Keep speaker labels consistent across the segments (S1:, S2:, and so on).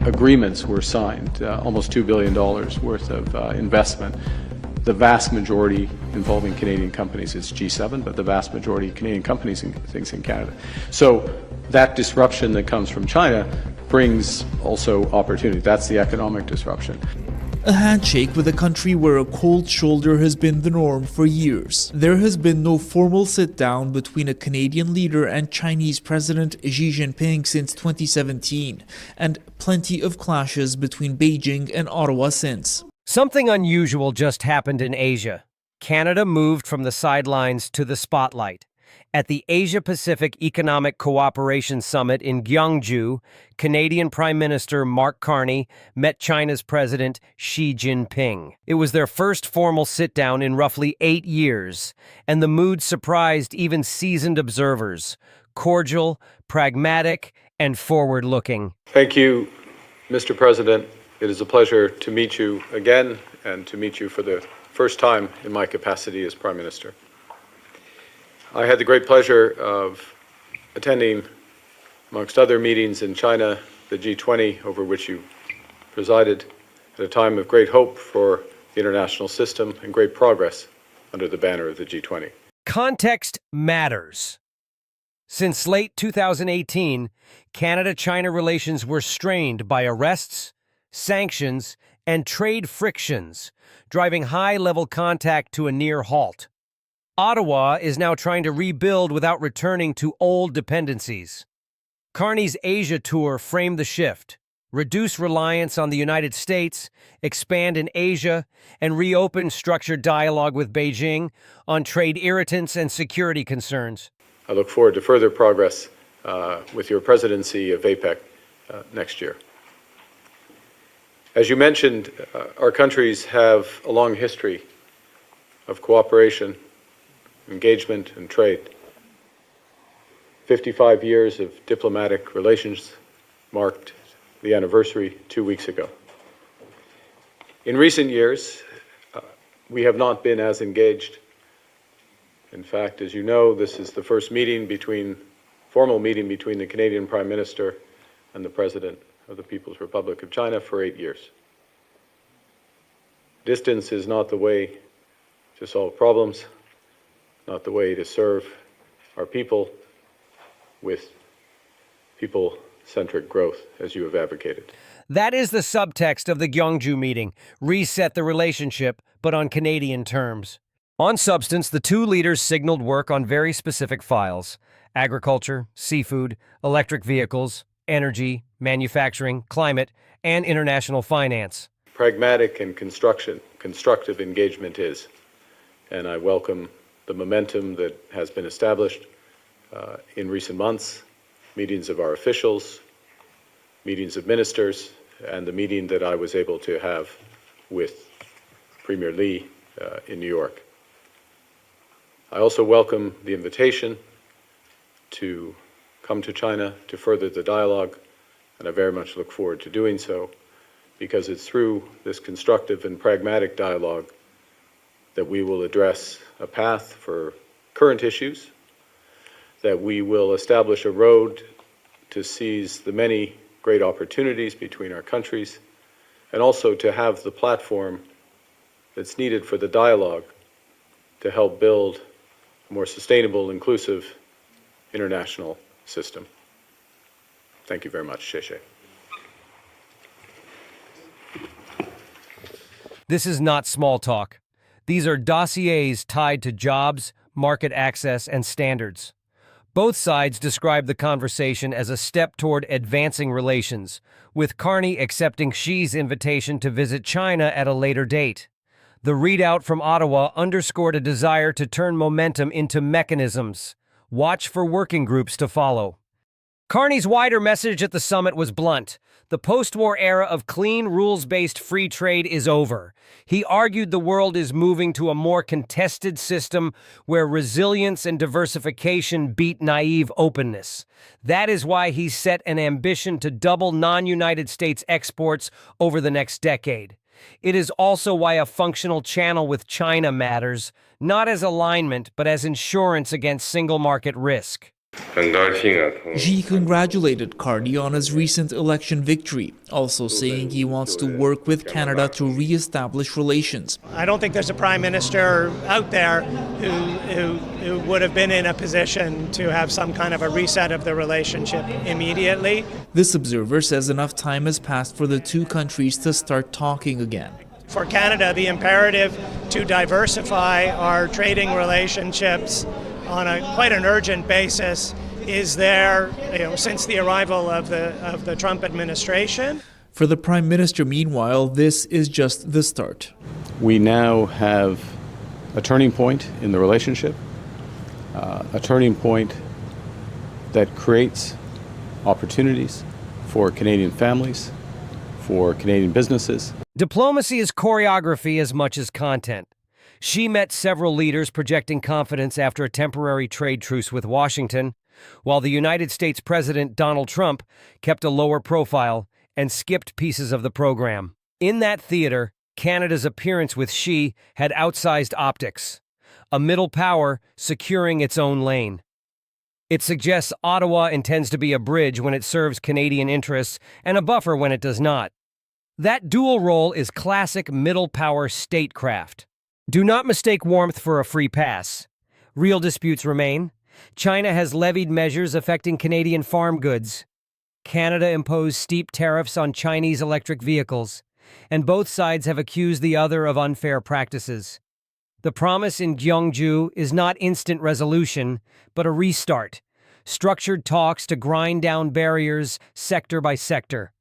S1: agreements were signed, almost $2 billion worth of investment. The vast majority involving Canadian companies is G7, but the vast majority of Canadian companies and things in Canada. So that disruption that comes from China brings also opportunity. That's the economic disruption.
S2: A handshake with a country where a cold shoulder has been the norm for years. There has been no formal sit-down between a Canadian leader and Chinese President Xi Jinping since 2017, and plenty of clashes between Beijing and Ottawa since.
S3: Something unusual just happened in Asia. Canada moved from the sidelines to the spotlight. At the Asia-Pacific Economic Cooperation Summit in Gyeongju, Canadian Prime Minister Mark Carney met China's President Xi Jinping. It was their first formal sit-down in roughly 8 years, and the mood surprised even seasoned observers. Cordial, pragmatic, and forward-looking.
S1: Thank you, Mr. President. It is a pleasure to meet you again and to meet you for the first time in my capacity as Prime Minister. I had the great pleasure of attending, amongst other meetings in China, the G20, over which you presided, at a time of great hope for the international system and great progress under the banner of the G20.
S3: Context matters. Since late 2018, Canada-China relations were strained by arrests, sanctions, and trade frictions, driving high-level contact to a near halt. Ottawa is now trying to rebuild without returning to old dependencies. Carney's Asia tour framed the shift: reduce reliance on the United States, expand in Asia, and reopen structured dialogue with Beijing on trade irritants and security concerns.
S1: I look forward to further progress with your presidency of APEC next year. As you mentioned, our countries have a long history of cooperation, engagement, and trade. 55 years of diplomatic relations marked the anniversary 2 weeks ago. In recent years, we have not been as engaged. In fact, as you know, this is the first formal meeting between the Canadian Prime Minister and the President of the People's Republic of China for 8 years. Distance is not the way to solve problems, not the way to serve our people with people-centric growth, as you have advocated.
S3: That is the subtext of the Gyeongju meeting: reset the relationship, but on Canadian terms. On substance, the two leaders signaled work on very specific files: agriculture, seafood, electric vehicles, energy, manufacturing, climate, and international finance.
S1: Pragmatic and constructive engagement is, and I welcome the momentum that has been established in recent months, meetings of our officials, meetings of ministers, and the meeting that I was able to have with Premier Li in New York. I also welcome the invitation to come to China to further the dialogue, and I very much look forward to doing so, because it's through this constructive and pragmatic dialogue that we will address a path for current issues, that we will establish a road to seize the many great opportunities between our countries, and also to have the platform that's needed for the dialogue to help build a more sustainable, inclusive international system. Thank you very much. Xie.
S3: This is not small talk. These are dossiers tied to jobs, market access, and standards. Both sides describe the conversation as a step toward advancing relations, with Carney accepting Xi's invitation to visit China at a later date. The readout from Ottawa underscored a desire to turn momentum into mechanisms. Watch for working groups to follow. Carney's wider message at the summit was blunt. The post-war era of clean, rules-based free trade is over. He argued the world is moving to a more contested system where resilience and diversification beat naive openness. That is why he set an ambition to double non-United States exports over the next decade. It is also why a functional channel with China matters, not as alignment, but as insurance against single-market risk.
S2: Xi congratulated Carney on his recent election victory, also saying he wants to work with Canada to re-establish relations.
S4: I don't think there's a prime minister out there who would have been in a position to have some kind of a reset of the relationship immediately.
S2: This observer says enough time has passed for the two countries to start talking again.
S4: For Canada, the imperative to diversify our trading relationships on quite an urgent basis is there, since the arrival of the Trump administration.
S2: For the Prime Minister, meanwhile, this is just the start.
S1: We now have a turning point in the relationship, a turning point that creates opportunities for Canadian families, for Canadian businesses.
S3: Diplomacy is choreography as much as content. Xi met several leaders projecting confidence after a temporary trade truce with Washington, while the United States President Donald Trump kept a lower profile and skipped pieces of the program. In that theater, Canada's appearance with Xi had outsized optics, a middle power securing its own lane. It suggests Ottawa intends to be a bridge when it serves Canadian interests and a buffer when it does not. That dual role is classic middle power statecraft. Do not mistake warmth for a free pass. Real disputes remain. China has levied measures affecting Canadian farm goods. Canada imposed steep tariffs on Chinese electric vehicles, and both sides have accused the other of unfair practices. The promise in Gyeongju is not instant resolution, but a restart, structured talks to grind down barriers sector by sector.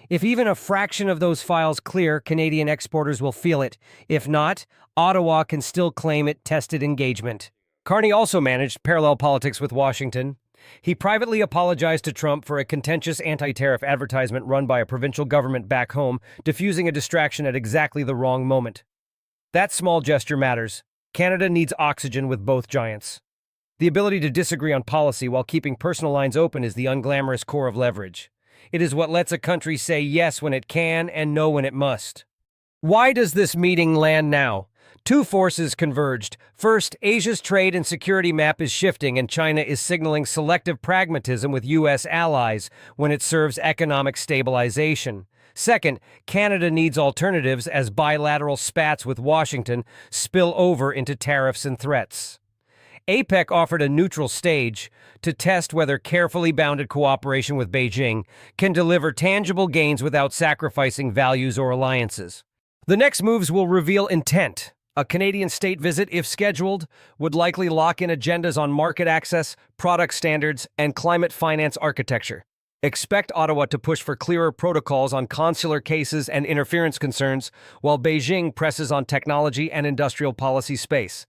S3: If even a fraction of those files clear, Canadian exporters will feel it. If not, Ottawa can still claim it tested engagement. Carney also managed parallel politics with Washington. He privately apologized to Trump for a contentious anti-tariff advertisement run by a provincial government back home, diffusing a distraction at exactly the wrong moment. That small gesture matters. Canada needs oxygen with both giants. The ability to disagree on policy while keeping personal lines open is the unglamorous core of leverage. It is what lets a country say yes when it can and no when it must. Why does this meeting land now? Two forces converged. First, Asia's trade and security map is shifting, and China is signaling selective pragmatism with U.S. allies when it serves economic stabilization. Second, Canada needs alternatives as bilateral spats with Washington spill over into tariffs and threats. APEC offered a neutral stage to test whether carefully bounded cooperation with Beijing can deliver tangible gains without sacrificing values or alliances. The next moves will reveal intent. A Canadian state visit, if scheduled, would likely lock in agendas on market access, product standards, and climate finance architecture. Expect Ottawa to push for clearer protocols on consular cases and interference concerns, while Beijing presses on technology and industrial policy space.